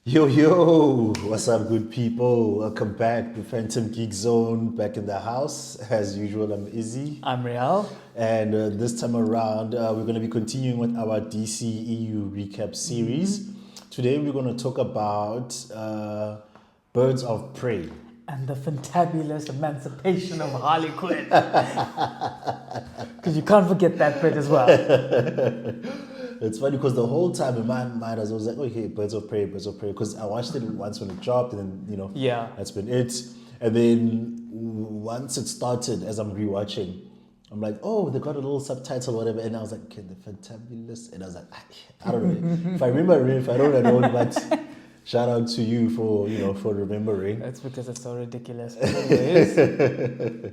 Yo, what's up, good people? Welcome back to Phantom Geek Zone, back in the house. As usual, I'm Izzy. I'm Riyaal. And this time around, we're going to be continuing with our DCEU recap series. Today, we're going to talk about Birds of Prey. And the fantabulous emancipation of Harley Quinn. Because you can't forget that bit as well. It's funny because the whole time in my mind, I was like, okay, Birds of Prey. Because I watched it once when it dropped, and then, Yeah. that's been it. And then once it started, as I'm rewatching, I'm like, oh, they got a little subtitle, whatever. And I was like, okay, the fantabulous. And I was like, I don't know. If I remember, if I don't, I don't. But shout out to you for remembering. That's because it's so ridiculous. But anyways,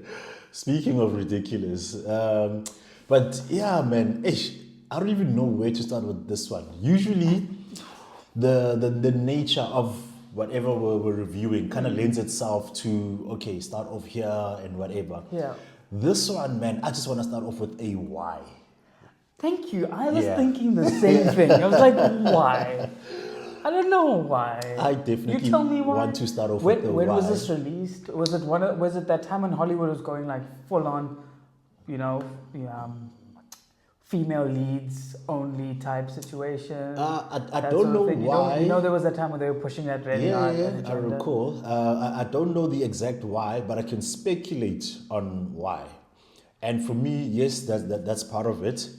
Speaking of ridiculous, but yeah, man, I don't even know where to start with this one. Usually, the nature of whatever we're reviewing kind of lends itself to, okay, start off here and whatever. yeah. This one, man, I just want to start off with a why. Thank you. I was Yeah. thinking the same thing. I was like, why? I don't know why. I definitely You tell me why. want to start off with the when why. was this released? Was it that time when Hollywood was going like full on, female leads only type situation? I that don't sort of know thing. why. There was a time when they were pushing that really hard. Yeah, agenda. I recall. I don't know the exact why, but I can speculate on why. And for me, yes, that's part of it.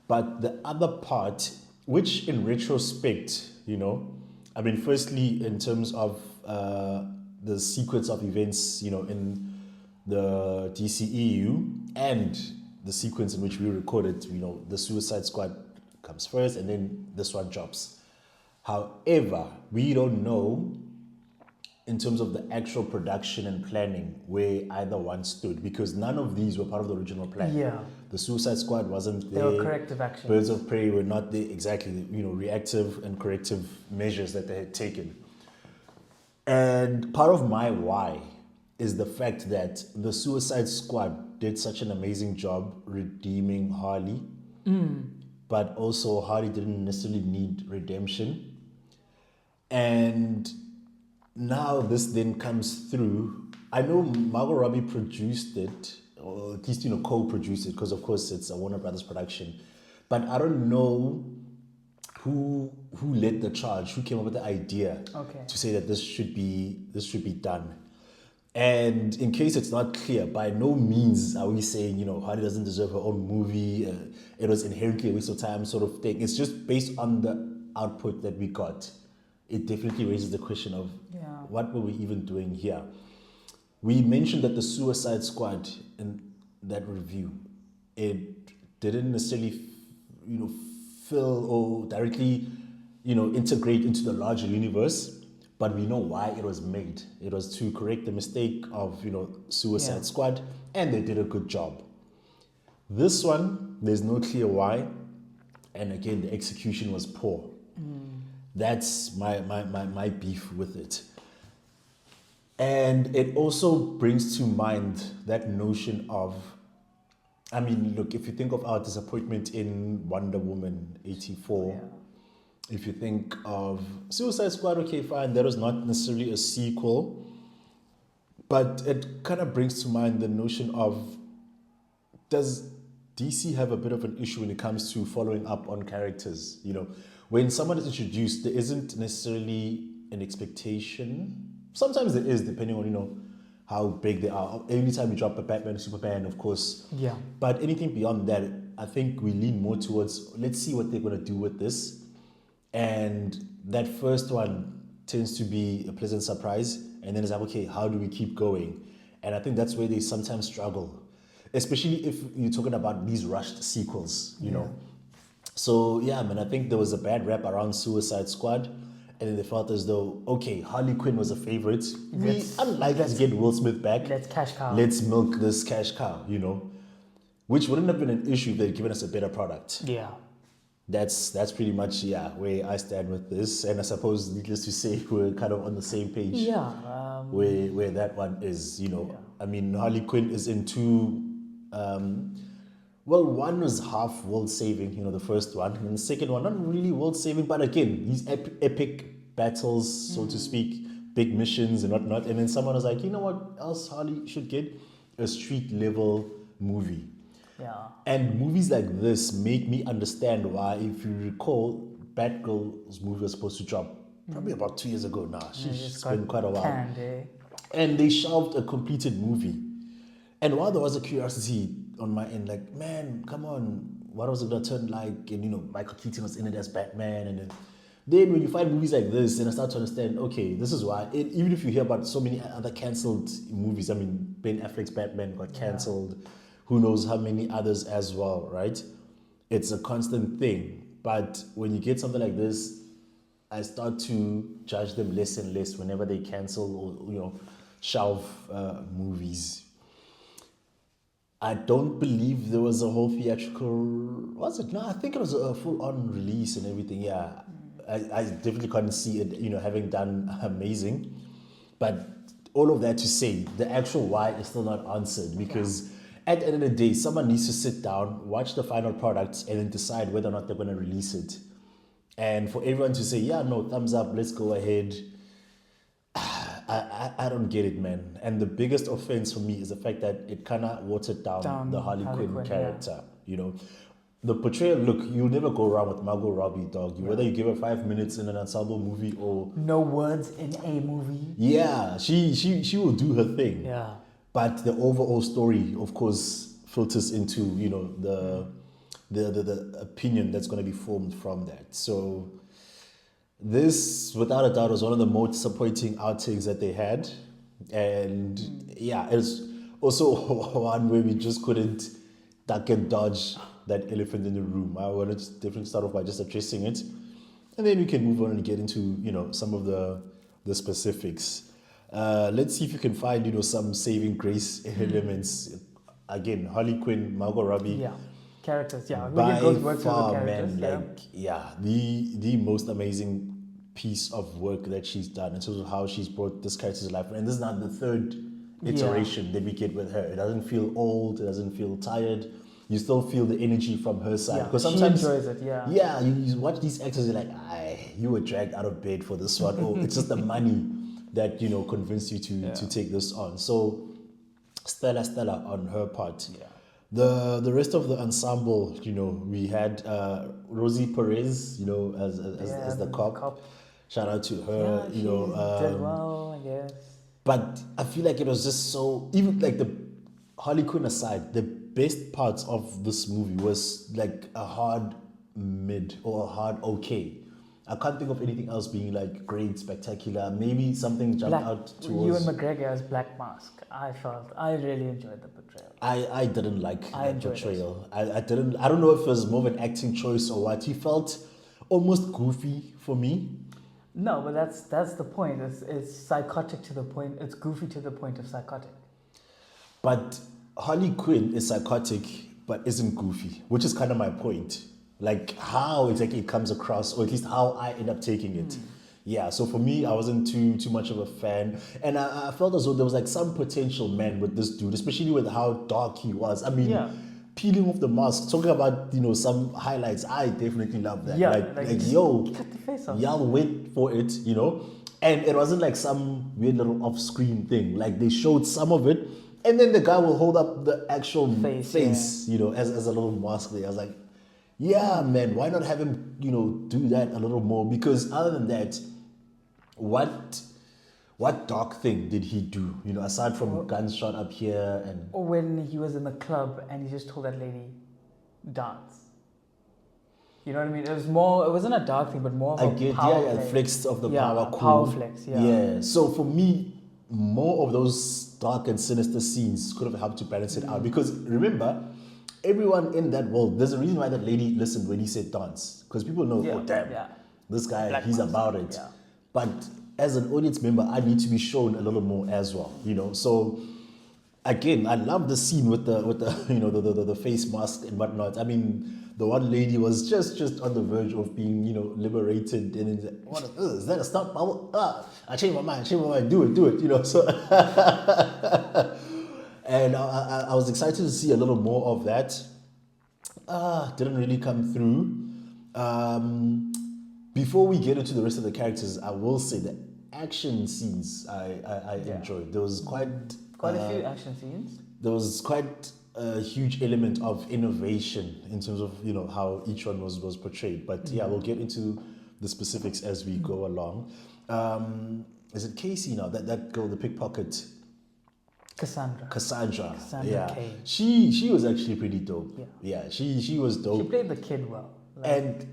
But the other part, which in retrospect, I mean, firstly, in terms of the sequence of events, in the DCEU and the sequence in which we recorded, the Suicide Squad comes first and then this one drops. However, we don't know in terms of the actual production and planning where either one stood, because none of these were part of the original plan. Yeah. The Suicide Squad wasn't there. They were corrective actions. Birds of Prey were not there, exactly, reactive and corrective measures that they had taken. And part of my why is the fact that the Suicide Squad did such an amazing job redeeming Harley, but also Harley didn't necessarily need redemption. And now this then comes through. I know Margot Robbie produced it, or at least co-produced it, because of course it's a Warner Brothers production. But I don't know who led the charge, who came up with the idea to say that this should be done. And in case it's not clear, by no means are we saying Harley doesn't deserve her own movie. It was inherently a waste of time, sort of thing. It's just based on the output that we got. It definitely raises the question of what were we even doing here? We mentioned that the Suicide Squad in that review, it didn't necessarily, fill or directly, integrate into the larger universe, but we know why it was made. It was to correct the mistake of, Suicide Squad, and they did a good job. This one, there's no clear why, and again, the execution was poor. That's my beef with it. And it also brings to mind that notion of, I mean, look, if you think of our disappointment in Wonder Woman 84, if you think of Suicide Squad, okay, fine, that was not necessarily a sequel, but it kind of brings to mind the notion of, does DC have a bit of an issue when it comes to following up on characters? When someone is introduced, there isn't necessarily an expectation. Sometimes there is, depending on, how big they are. Anytime you drop a Batman, Superman, of course. Yeah. But anything beyond that, I think we lean more towards, let's see what they're going to do with this. And that first one tends to be a pleasant surprise. And then it's like, okay, how do we keep going? And I think that's where they sometimes struggle, especially if you're talking about these rushed sequels, know. So, yeah, man, I think there was a bad rap around Suicide Squad. And then they felt as though, okay, Harley Quinn was a favorite. We unlikely to get Will Smith back. Let's cash cow. Let's milk this cash cow, which wouldn't have been an issue if they'd given us a better product. Yeah. That's pretty much, where I stand with this. And I suppose, needless to say, we're kind of on the same page. Yeah. Where that one is, I mean, Harley Quinn is in two, one was half world saving, the first one. And the second one, not really world saving, but again, these epic battles, so to speak, big missions and whatnot. And then someone was like, you know what else Harley should get? A street level movie. Yeah. And movies like this make me understand why, if you recall, Batgirl's movie was supposed to drop probably about 2 years ago now. It's been quite a while. Canned, eh? And they shelved a completed movie. And while there was a curiosity on my end, like, man, come on, what was it going to turn like? And, Michael Keaton was in it as Batman. And then when you find movies like this, and I start to understand, okay, this is why, even if you hear about so many other cancelled movies, I mean, Ben Affleck's Batman got cancelled, who knows how many others as well, right? It's a constant thing. But when you get something like this, I start to judge them less and less whenever they cancel or, shelve movies. I don't believe there was a whole theatrical, was it? No, I think it was a full-on release and everything, yeah. I definitely can't see it, having done amazing. But all of that to say, the actual why is still not answered, because at the end of the day, someone needs to sit down, watch the final product, and then decide whether or not they're going to release it. And for everyone to say, yeah, no, thumbs up, let's go ahead, I don't get it, man. And the biggest offense for me is the fact that it kind of watered down the Harley Quinn character, The portrayal, look, you'll never go wrong with Margot Robbie, dog. Whether you give her 5 minutes in an ensemble movie or... No words in a movie. Yeah, she will do her thing. Yeah. But the overall story, of course, filters into, the opinion that's going to be formed from that. So this, without a doubt, was one of the most disappointing outings that they had. And yeah, it's also one where we just couldn't duck and dodge that elephant in the room. I wanted to definitely start off by just addressing it. And then we can move on and get into, some of the specifics. Let's see if you can find, some saving grace elements. Again, Harley Quinn, Margot Robbie. Yeah. Characters, yeah. We By can go through the far, characters. man, the most amazing piece of work that she's done in terms of how she's brought this character to life. And this is not the third iteration that we get with her. It doesn't feel old. It doesn't feel tired. You still feel the energy from her side. Yeah, because sometimes she enjoys it, yeah. Yeah, you watch these actors, you're like, you were dragged out of bed for this one. Or it's just the money that, convinced you to take this on. So, Stella on her part. Yeah. The rest of the ensemble, we had Rosie Perez, as the cop. Shout out to her, Did well, I guess. But I feel like it was just so, even like the Harley Quinn aside, the best parts of this movie was like a hard mid or a hard okay. I can't think of anything else being like great, spectacular. Maybe something jumped out towards... Ewan McGregor as Black Mask. I really enjoyed the portrayal. I didn't like that portrayal. I don't know if it was more of an acting choice or what. He felt almost goofy for me. No, but that's the point. It's psychotic to the point. It's goofy to the point of psychotic. But Harley Quinn is psychotic, but isn't goofy, which is kind of my point. Like how exactly it comes across, or at least how I end up taking it. Yeah, so for me, I wasn't too much of a fan. And I felt as though there was like some potential, man, with this dude, especially with how dark he was. I mean, peeling off the mask, talking about, some highlights, I definitely love that. Yeah, like yo, cut the face off. Y'all wait for it, And it wasn't like some weird little off-screen thing. Like they showed some of it, and then the guy will hold up the actual face as a little mask there. I was like, yeah, man, why not have him, do that a little more? Because other than that, what dark thing did he do? Aside from guns shot up here and... Or when he was in the club and he just told that lady, dance. You know what I mean? It wasn't a dark thing, but more of a power flex. Flex of the power. Cool. Power flex, yeah. Yeah, so for me, more of those dark and sinister scenes could have helped to balance it out. Because remember, everyone in that world, there's a reason why that lady listened when he said dance. Because people know, this guy, Black he's Mask. about it. Yeah. But as an audience member, I need to be shown a little more as well, So again, I love the scene with the the face mask and whatnot. I mean, the one lady was just on the verge of being, liberated, and it's like, what is that a stunt bubble? I changed my mind, do it, So and I was excited to see a little more of that. Didn't really come through. Before we get into the rest of the characters, I will say the action scenes I enjoyed. There was quite a few action scenes. There was quite a huge element of innovation in terms of how each one was portrayed. But yeah, we'll get into the specifics as we go along. Is it Casey now? That girl, the pickpocket. Cassandra. Yeah. Kane. She was actually pretty dope. Yeah. She was dope. She played the kid well. And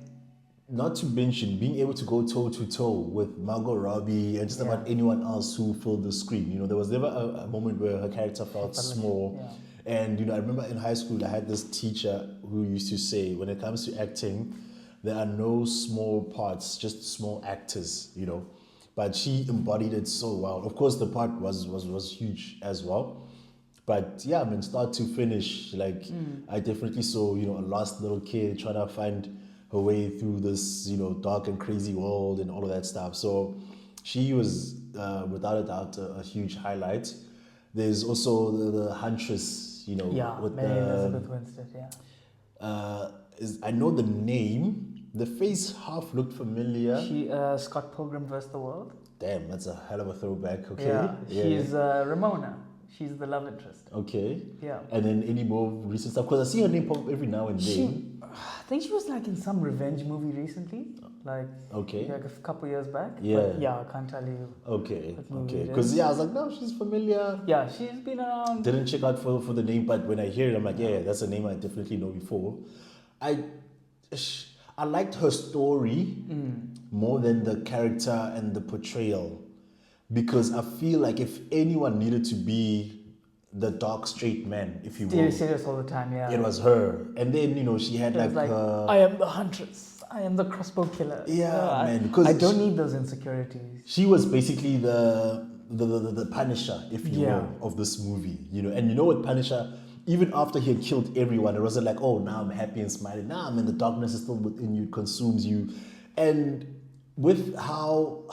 not to mention being able to go toe to toe with Margot Robbie and just about anyone else who filled the screen. There was never a moment where her character felt small. Yeah. And I remember in high school I had this teacher who used to say, when it comes to acting, there are no small parts, just small actors. But she embodied it so well. Of course, the part was huge as well. But yeah, start to finish, I definitely saw, a lost little kid trying to find her way through this, dark and crazy world and all of that stuff. So she was, without a doubt, a huge highlight. There's also the Huntress, with Mary Elizabeth Winstead, I know the name. The face half looked familiar. She, Scott Pilgrim vs. the World. Damn, that's a hell of a throwback. Okay. Yeah, she's Ramona. She's the love interest. Okay. Yeah. And then any more recent stuff? Because I see her name pop up every now and then. I think she was in some revenge movie recently. A couple years back. Yeah. But yeah, I can't tell you. Okay. Because I was like, no, she's familiar. Yeah, she's been around. Didn't check out for the name, but when I hear it, I'm like, yeah, that's a name I definitely know before. I liked her story more than the character and the portrayal, because I feel like if anyone needed to be the dark straight man, if you will, They say this all the time, yeah. It was her. And then she had I am the huntress. I am the crossbow killer. Yeah, man. Because I don't need those insecurities. She was basically the Punisher, if you will, of this movie. And with Punisher, even after he had killed everyone, it wasn't like, oh, now I'm happy and smiling. Nah, man, the darkness is still within you, it consumes you. And with how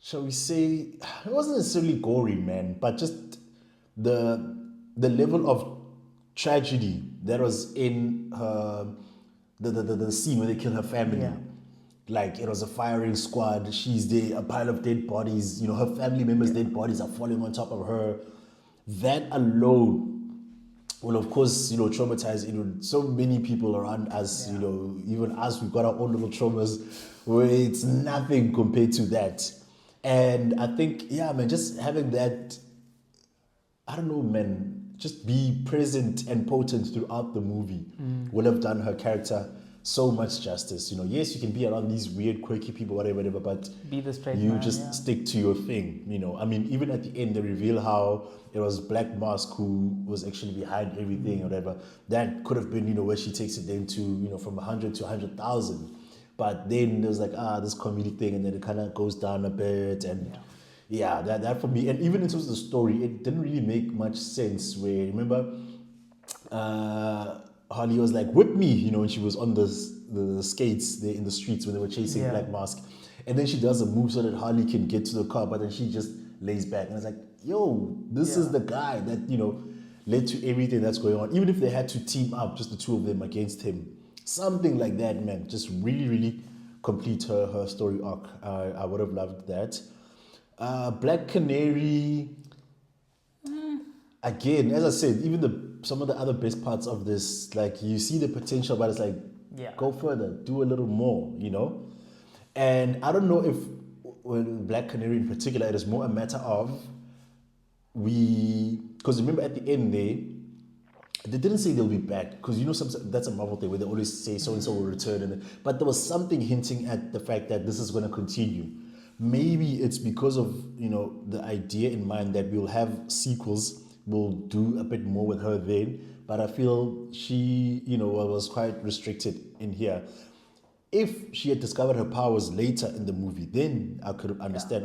shall we say, it wasn't necessarily gory, man, but just the level of tragedy that was in her, the scene where they kill her family. Yeah. Like, it was a firing squad. She's there, a pile of dead bodies. Her family members' dead bodies are falling on top of her. That alone will, of course, traumatize so many people around us. Even us, we've got our own little traumas where it's nothing compared to that. And I think, man, just having that, I don't know, man, just be present and potent throughout the movie will have done her character so much justice. Yes, you can be around these weird, quirky people, whatever, but be the straight you man, just stick to your thing. Even at the end, they reveal how it was Black Mask who was actually behind everything, or whatever. That could have been, where she takes it then to, from 100 to 100,000. But then there was this comedic thing, and then it kind of goes down a bit, and that for me, and even in terms of the story, it didn't really make much sense. Where, remember, Harley was like, whip me, when she was on the skates there in the streets when they were chasing Black Mask. And then she does a move so that Harley can get to the car, but then she just lays back. And I was like, yo, this is the guy that, led to everything that's going on. Even if they had to team up, just the two of them against him. Something like that, man. Just really, really complete her story arc. I would have loved that. Black Canary... Again, as I said, even some of the other best parts of this, you see the potential, but it's like, go further, do a little more, And I don't know if, with Black Canary in particular, it is more a matter of because remember at the end they didn't say they'll be back, because that's a Marvel thing where they always say so-and-so will return, but there was something hinting at the fact that this is going to continue. Maybe it's because of, the idea in mind that we'll have sequels. We'll do a bit more with her then, but I feel she, was quite restricted in here. If she had discovered her powers later in the movie, then I could understand,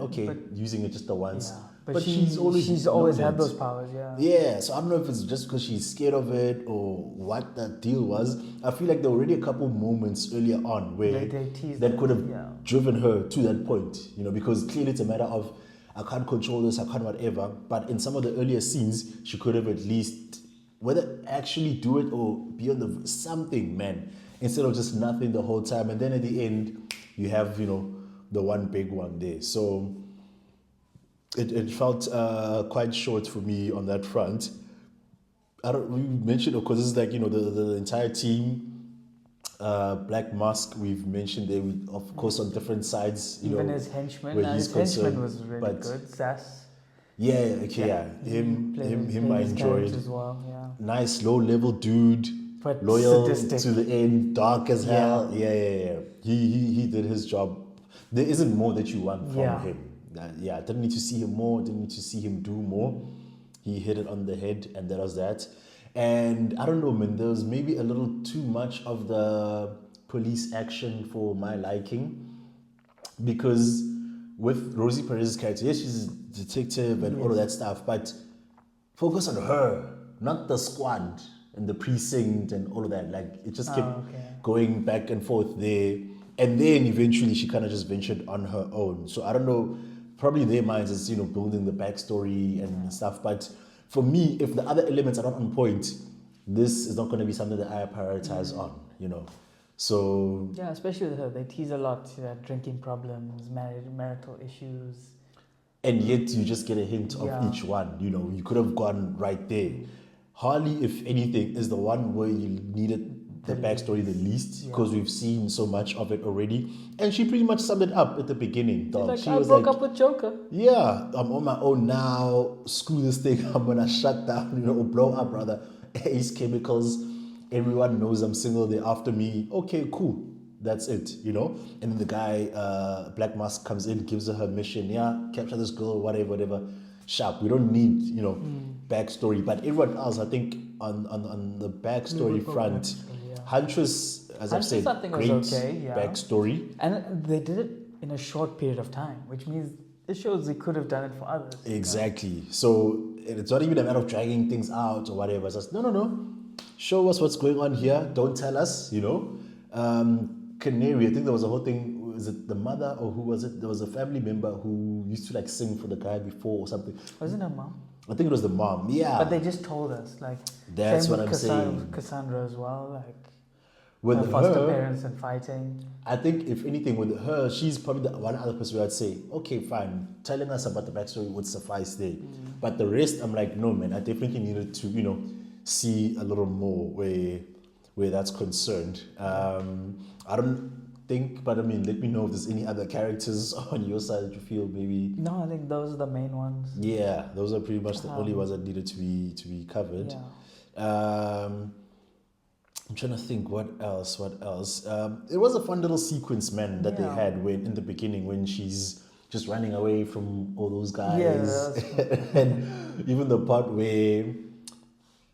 using it just the once. Yeah. But she's always had those powers, Yeah, so I don't know if it's just because she's scared of it or what that deal was. I feel like there were already a couple moments earlier on where that could have driven her to that point, because clearly it's a matter of, I can't control this, I can't whatever. But in some of the earlier scenes, she could have at least, whether actually do it or be on something, man. instead of just nothing the whole time. And then at the end, you have, the one big one there. So it felt quite short for me on that front. We mentioned, of course, this is like, the entire team. Black Mask, we've mentioned there, of course, on different sides. Even his henchman. where he's His henchman concerned, was really but good. Sass. Yeah, okay, yeah. Him, I enjoyed. As well, yeah. Nice, low-level dude, But loyal sadistic. to the end, dark as hell. Yeah. Yeah. He did his job. There isn't more that you want from him. Didn't need to see him more. Didn't need to see him do more. He hit it on the head, and that was that. And I don't know, man. There was maybe a little too much of the police action for my liking, because with Rosie Perez's character, yes, she's a detective and all of that stuff, but focus on her, not the squad and the precinct and all of that. Like, it just kept going back and forth there. And then eventually she kind of just ventured on her own. So I don't know, probably their minds is, building the backstory and stuff. But for me, if the other elements are not on point, this is not going to be something that I prioritize on, So yeah, especially with her, they tease a lot. Drinking problems, marital issues, and yet you just get a hint of each one. You could have gone right there. Harley, if anything, is the one where you needed the backstory the least, because we've seen so much of it already, and she pretty much summed it up at the beginning. She was like, I broke up with Joker. Yeah, I'm on my own now. Screw this thing. I'm gonna shut down. Or blow up, rather. Ace Chemicals. Everyone knows I'm single. They're after me. Okay, cool. That's it, And then the guy, Black Mask, comes in, gives her mission. Yeah, capture this girl, whatever. Sharp. We don't need, backstory. But everyone else, I think, on the backstory front, Huntress, as I've said, great backstory. And they did it in a short period of time, which means it shows they could have done it for others. Exactly. So it's not even a matter of dragging things out or whatever. It's just, no. Show us what's going on here. Don't tell us, Canary, I think there was a whole thing. Was it the mother or who was it? There was a family member who used to sing for the guy before or something. Wasn't her mom? I think it was the mom. Yeah. But they just told us, that's same what with I'm saying. Cassandra as well, with her foster parents and fighting. I think if anything with her, she's probably the one other person where I'd say, okay, fine, telling us about the backstory would suffice there. But the rest, I'm like, no, man, I definitely needed to, see a little more where that's concerned. I don't think, but let me know if there's any other characters on your side that you feel maybe. No, I think those are the main ones. Yeah, those are pretty much the only ones that needed to be covered. Yeah. I'm trying to think what else. It was a fun little sequence, man, that they had in the beginning when she's just running away from all those guys. And even the part where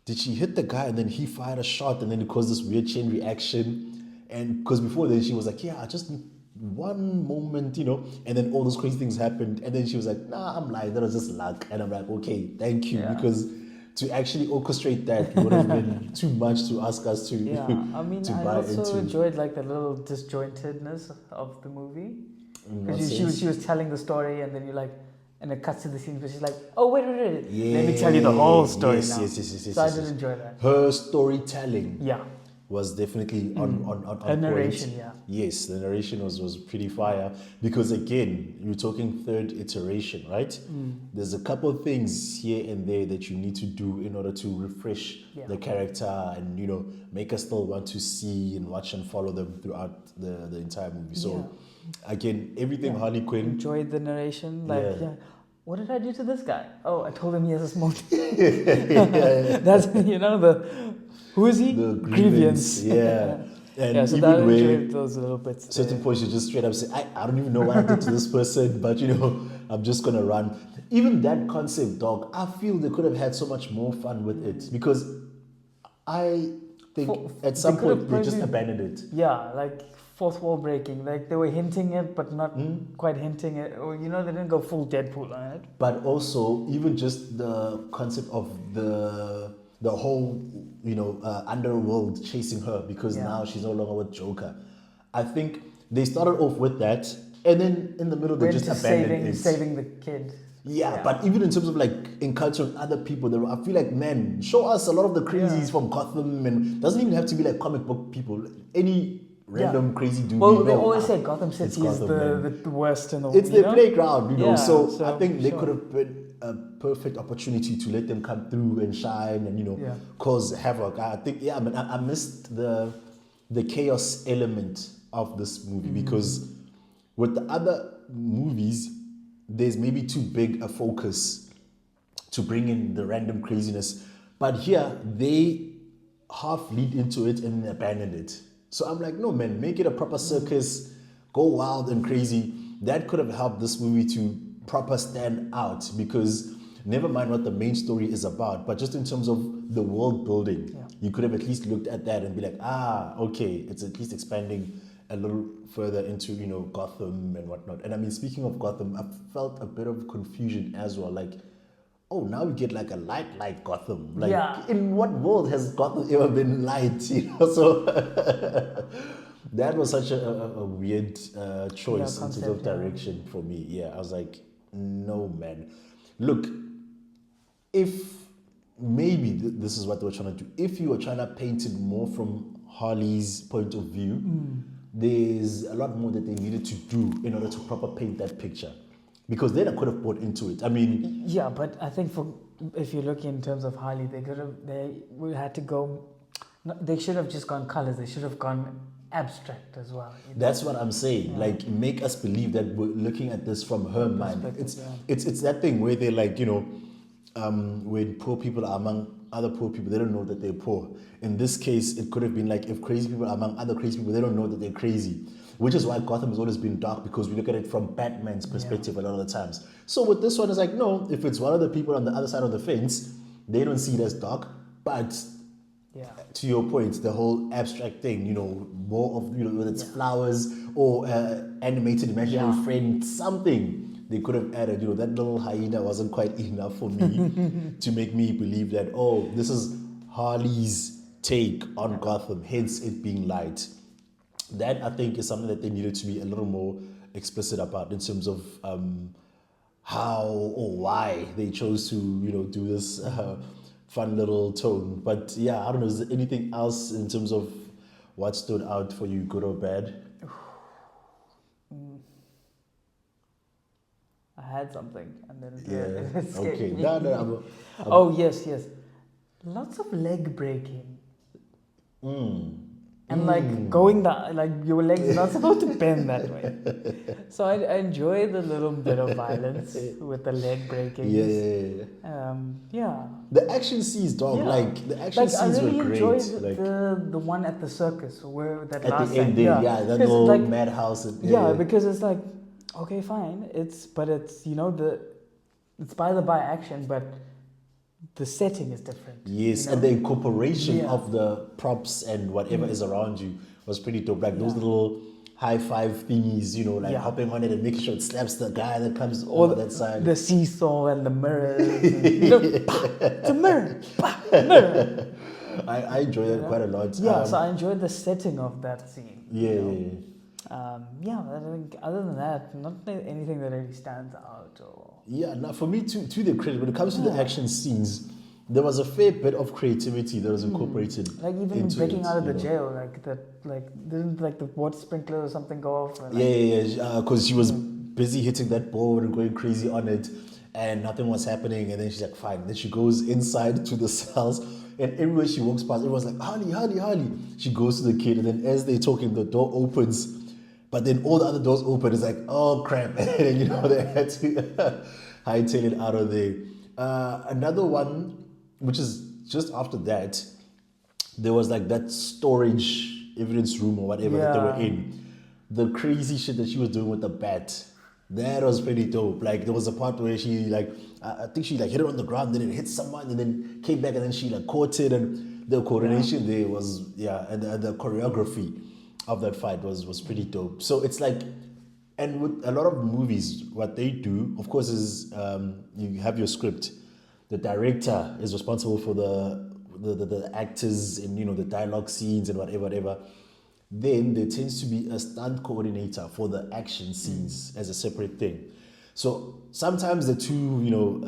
did she hit the guy and then he fired a shot and then it caused this weird chain reaction. And because before then she was like, I just need one moment, and then all those crazy things happened. And then she was like, nah, I'm lying. That was just luck. And I'm like, okay, thank you. Yeah. Because to actually orchestrate that would have been too much to ask us to I also enjoyed the little disjointedness of the movie. Because she was telling the story and then and it cuts to the scene where she's like, oh, wait. Yeah, let me tell you the whole story now. Yes. So I did enjoy that. Her storytelling. Yeah. Was definitely on a narration, point. Yes, the narration was pretty fire because again, you're talking third iteration, right? There's a couple of things here and there that you need to do in order to refresh the character and make us still want to see and watch and follow them throughout the entire movie. So again, everything Harley Quinn. Enjoyed the narration, what did I do to this guy? Oh, I told him he has a small That's who is he? The grievance. Yeah. And so that enjoyed those little bits. Certain points you just straight up say, I don't even know what I did to this person, but I'm just gonna run. Even that concept, dog, I feel they could have had so much more fun with it because I think at some point they just abandoned it. Yeah, fourth wall breaking. They were hinting it, but not quite hinting it. Or, they didn't go full Deadpool on it. But also, even just the concept of the whole, underworld chasing her because now she's no longer with Joker. I think they started off with that, and then in the middle they just abandoned it. Saving the kid. Yeah, but even in terms of like encountering other people, I feel like, man, show us a lot of the crazies from Gotham, and doesn't even have to be like comic book people. Any random crazy dude. Well, they always say Gotham City is the worst in the world. It's their playground, you know. So I think they sure. could have been a perfect opportunity to let them come through and shine and, you know, cause havoc. I think, I missed the chaos element of this movie because with the other movies, there's maybe too big a focus to bring in the random craziness. But here, they half lead into it and abandon it. So I'm like, no, man, make it a proper circus, go wild and crazy. That could have helped this movie to proper stand out because never mind what the main story is about, but just in terms of the world building, you could have at least looked at that and be like, okay, it's at least expanding a little further into, you know, Gotham and whatnot. And I mean, speaking of Gotham, I felt a bit of confusion as well. Like, oh, now we get like a light Gotham. Like, in what world has Gotham ever been light? You know, so that was such a weird choice in terms of direction for me. Yeah, I was like, no, man. Look, if maybe this is what they were trying to do. If you were trying to paint it more from Harley's point of view, there's a lot more that they needed to do in order to proper paint that picture. Because then I could have bought into it. I mean... Yeah, but I think if you look in terms of Harley, they had to go... They should have just gone colors. They should have gone abstract as well. You know? That's what I'm saying. Yeah. Like, make us believe that we're looking at this from her mind. It's that thing where they're like, you know, when poor people are among other poor people, they don't know that they're poor. In this case, it could have been like if crazy people are among other crazy people, they don't know that they're crazy. Which is why Gotham has always been dark, because we look at it from Batman's perspective a lot of the times. So with this one, it's like, no, if it's one of the people on the other side of the fence, they don't see it as dark. But to your point, the whole abstract thing, you know, more of, you know, whether it's flowers or animated imaginary friend, something they could have added. You know, that little hyena wasn't quite enough for me to make me believe that, oh, this is Harley's take on Gotham, hence it being light. That, I think, is something that they needed to be a little more explicit about in terms of how or why they chose to, you know, do this fun little tone. But yeah, I don't know, is there anything else in terms of what stood out for you, good or bad? I had something and then it escaped me. No, oh, yes. Lots of leg breaking. And like going down, like your legs are not supposed to bend that way. So I enjoy the little bit of violence with the leg breaking. The action scenes, dog. Like the action scenes were great. I really enjoyed the one at the circus where that at last the end scene. that little like, madhouse. Because it's like, okay, fine. It's you know it's by action, but the setting is different. Yes, you know? And the incorporation of the props and whatever is around you was pretty dope. Like those little high five thingies, you know, like hopping on it and making sure it slaps the guy that comes over that side. The seesaw and the mirrors. And, you know, it's a mirror. Mirror. I enjoy that quite a lot. Yeah, so I enjoyed the setting of that scene. I think other than that, not anything that really stands out. Now for me, to their credit, when it comes to the action scenes, there was a fair bit of creativity that was incorporated. Like even breaking out of the jail, didn't like the water sprinkler or something go off? And because she was busy hitting that board and going crazy on it, and nothing was happening. And then she's like, fine. Then she goes inside to the cells, and everywhere she walks past, everyone's like, Harley. She goes to the kid, and then as they're talking, the door opens. But then all the other doors open. It's like, oh crap! And then, you know, they had to hightail it out of there. Another one, which is just after that, there was like that storage evidence room or whatever that they were in. The crazy shit that she was doing with the bat, that was pretty dope. Like there was a part where she I think she hit it on the ground, then it hit someone, and then came back, and then she caught it, and the coordination there was and the choreography of that fight was pretty dope. So it's like, and with a lot of movies, what they do, of course, is you have your script. The director is responsible for the actors and, you know, the dialogue scenes and whatever. Then there tends to be a stunt coordinator for the action scenes as a separate thing. So sometimes the two,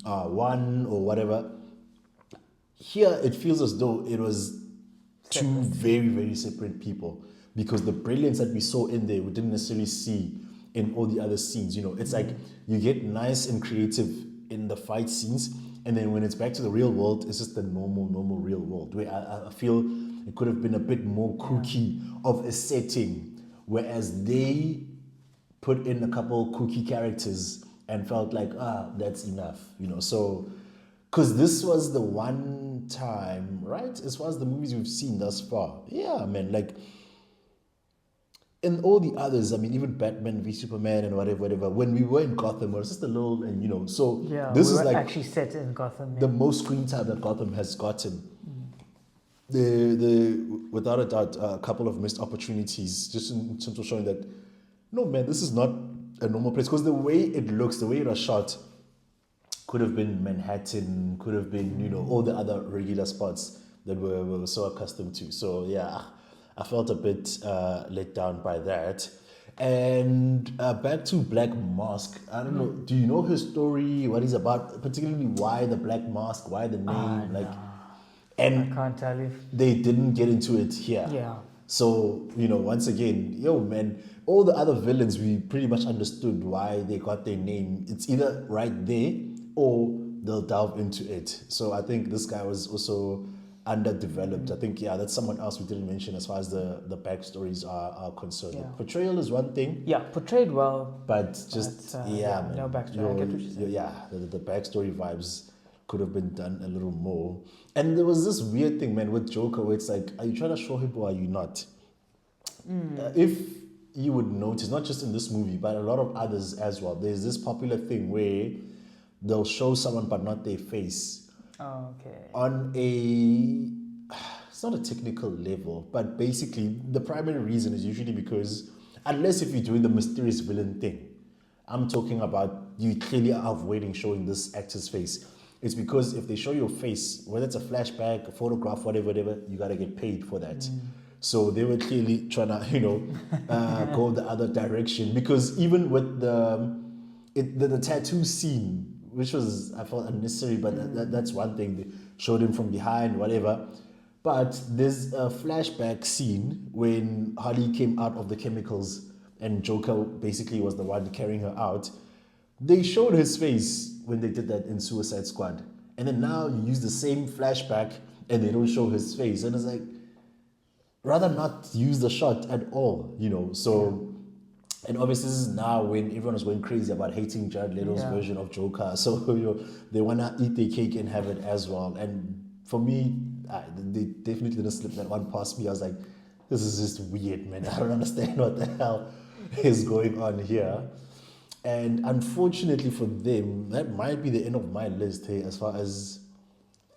are one or whatever. Here it feels as though it was two very, very separate people, because the brilliance that we saw in there we didn't necessarily see in all the other scenes. It's like you get nice and creative in the fight scenes, and then when it's back to the real world, it's just the normal real world, where I feel it could have been a bit more kooky of a setting, whereas they put in a couple kooky characters and felt like, that's enough, so, because this was the one time, right, as far as the movies we've seen thus far, yeah, man, like, in all the others, I mean, even Batman v Superman and whatever, when we were in Gotham, it was just a little, and so this is like actually set in Gotham. The most screen time that Gotham has gotten. The without a doubt, a couple of missed opportunities, just in terms of showing that, no, man, this is not a normal place, because the way it looks, the way it was shot, could have been Manhattan, could have been, all the other regular spots that we're so accustomed to. So yeah, I felt a bit let down by that. And back to Black Mask. I don't know. Do you know his story? What he's about? Particularly why the Black Mask? Why the name? And I can't tell you. They didn't get into it here. Yeah. So once again, man, all the other villains, we pretty much understood why they got their name. It's either right there or they'll delve into it. So I think this guy was also underdeveloped. I think, that's someone else we didn't mention as far as the backstories are concerned. Yeah. The portrayal is one thing. Yeah, portrayed well. But just, man. No backstory. I get what you're saying. Yeah, the backstory vibes could have been done a little more. And there was this weird thing, man, with Joker, where it's like, are you trying to show him or are you not? If you would notice, not just in this movie, but a lot of others as well, there's this popular thing where they'll show someone but not their face. Oh, okay. On it's not a technical level, but basically the primary reason is usually because, unless if you're doing the mysterious villain thing, I'm talking about you clearly are avoiding showing this actor's face. It's because if they show your face, whether it's a flashback, a photograph, whatever, you gotta get paid for that. So they were clearly trying to, go the other direction, because even with the tattoo scene, which was, I felt, unnecessary, but that's one thing. They showed him from behind, whatever. But there's a flashback scene when Harley came out of the chemicals and Joker basically was the one carrying her out. They showed his face when they did that in Suicide Squad. And then now you use the same flashback and they don't show his face. And it's like, rather not use the shot at all, So, and obviously this is now when everyone is going crazy about hating Jared Leto's version of Joker. So, they want to eat their cake and have it as well. And for me, they definitely didn't slip that one past me. I was like, this is just weird, man. I don't understand what the hell is going on here. And unfortunately for them, that might be the end of my list here as far as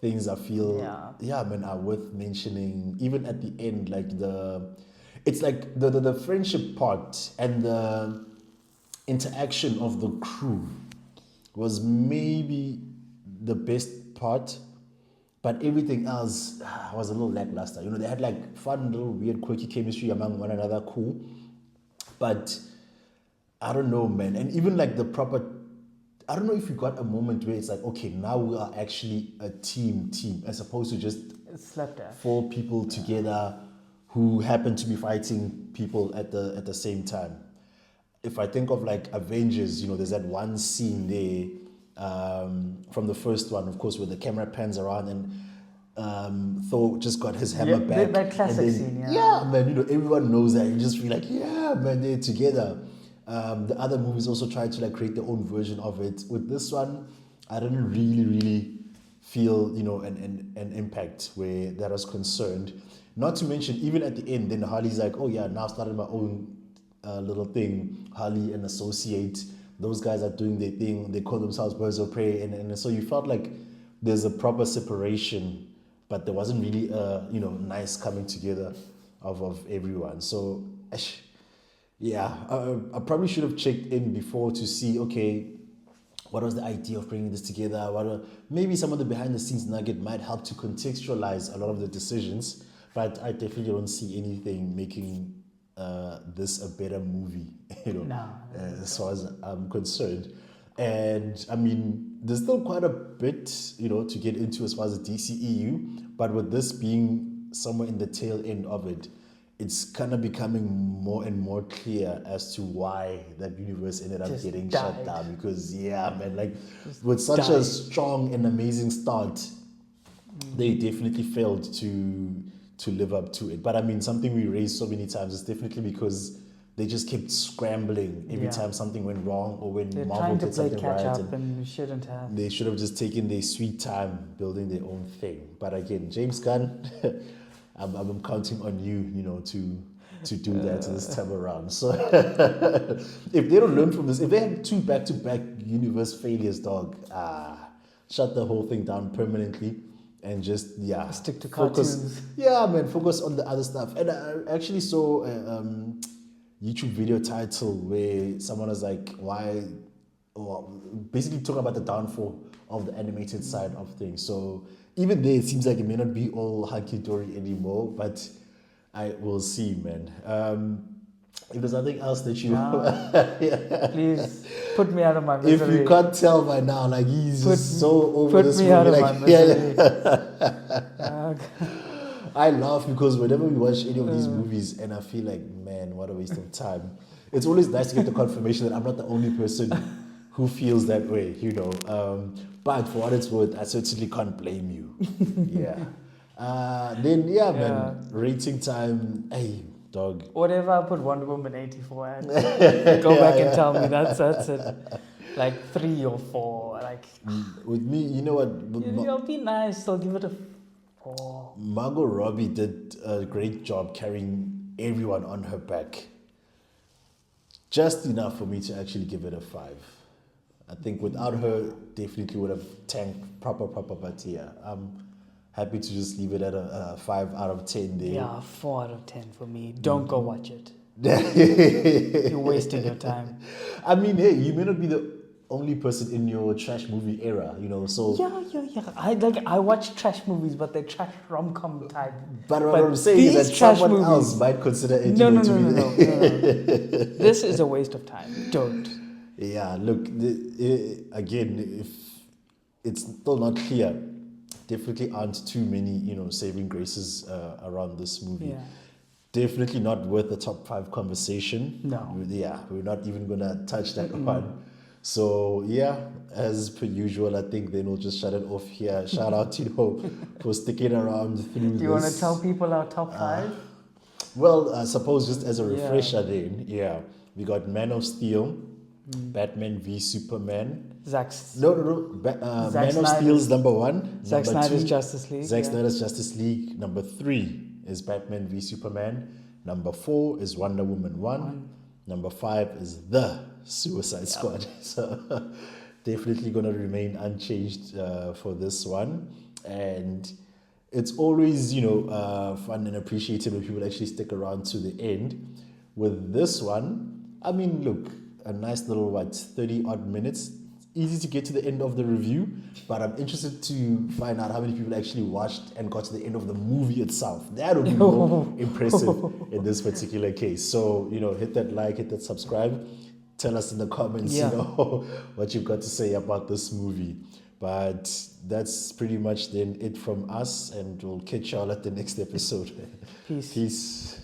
things I feel, man, are worth mentioning. Even at the end, like it's like the friendship part and the interaction of the crew was maybe the best part, but everything else was a little lackluster. They had like fun, little weird, quirky chemistry among one another, cool. But I don't know, man. And even like the proper, I don't know if you got a moment where it's like, okay, now we are actually a team, as opposed to just four people together who happen to be fighting people at the same time. If I think of like Avengers, there's that one scene there from the first one, of course, where the camera pans around and Thor just got his hammer back. That classic scene, yeah, man, everyone knows that. You just feel like, yeah, man, they're together. The other movies also tried to like create their own version of it. With this one, I didn't really feel, an impact where that was concerned. Not to mention, even at the end, then Harley's like, oh yeah, now I've started my own little thing, Harley and Associate. Those guys are doing their thing. They call themselves Birds of Prey. And so you felt like there's a proper separation, but there wasn't really a, nice coming together of everyone. So, yeah, I probably should have checked in before to see, okay, what was the idea of bringing this together? Maybe some of the behind the scenes nugget might help to contextualize a lot of the decisions, but I definitely don't see anything making this a better movie, No. as far as I'm concerned. And I mean, there's still quite a bit, to get into as far as the DCEU, but with this being somewhere in the tail end of it, it's kind of becoming more and more clear as to why that universe ended up Just getting died. shut down. Because man, like Just with such a died. strong and amazing start, they definitely failed to live up to it. But I mean, something we raised so many times is definitely because they just kept scrambling every Yeah. time something went wrong or when They're Marvel trying to did play something catch right. up and shouldn't have. They should have just taken their sweet time building their own thing. But again, James Gunn, I'm counting on you, to do that this time around. So if they don't learn from this, if they have 2 back-to-back universe failures, dog, shut the whole thing down permanently and just Stick to focus. cartoons. Yeah, man, focus on the other stuff. And I actually saw a YouTube video title where someone was like, why, or basically talking about the downfall of the animated side of things. So even there, it seems like it may not be all hunky-dory anymore, but I will see, man. If there's nothing else that you... Please put me out of my If misery. you can't tell by now, like he's just so over Put this me movie. out of Like, my misery. I laugh because whenever we watch any of these movies, and I feel like, man, what a waste of time. It's always nice to get the confirmation that I'm not the only person who feels that way, But for what it's worth, I certainly can't blame you. Man, rating time, hey, dog. Whatever I put Wonder Woman 84 at, go back and tell me that's it. Like 3 or 4. Like, With me, you know what? it'll be nice. I'll give it a 4. Margot Robbie did a great job carrying everyone on her back. Just enough for me to actually give it a 5. I think without her, definitely would have tanked proper, but yeah. I'm happy to just leave it at a 5 out of 10 there. Yeah, 4 out of 10 for me. Don't go watch it. You're wasting your time. I mean, hey, you may not be the only person in your trash movie era, so... Yeah. I watch trash movies, but they're trash rom-com type. But what I'm saying is that someone movies, else might consider it No. to be... No. This is a waste of time. Don't. Yeah, look, again, if it's still not clear, definitely aren't too many, saving graces around this movie. Yeah. Definitely not worth the top 5 conversation. No. Yeah, we're not even going to touch that one. So, yeah, as per usual, I think then we'll just shut it off here. Shout out, for sticking around through this. Do you want to tell people our top 5? Well, I suppose just as a refresher then, we got Man of Steel, Batman v Superman. Man of Steel's number 1. Zack Number Snyder's 2, Justice League. Zack Snyder's Justice League. Number 3 is Batman v Superman. Number 4 is Wonder Woman 1. Number 5 is The Suicide Squad. So definitely going to remain unchanged for this one. And it's always, fun and appreciated when people actually stick around to the end. With this one, I mean, look, a nice little, 30 odd minutes. Easy to get to the end of the review, but I'm interested to find out how many people actually watched and got to the end of the movie itself. That would be more impressive in this particular case. So, hit that like, hit that subscribe. Tell us in the comments, what you've got to say about this movie. But that's pretty much then it from us, and we'll catch y'all at the next episode. Peace. Peace.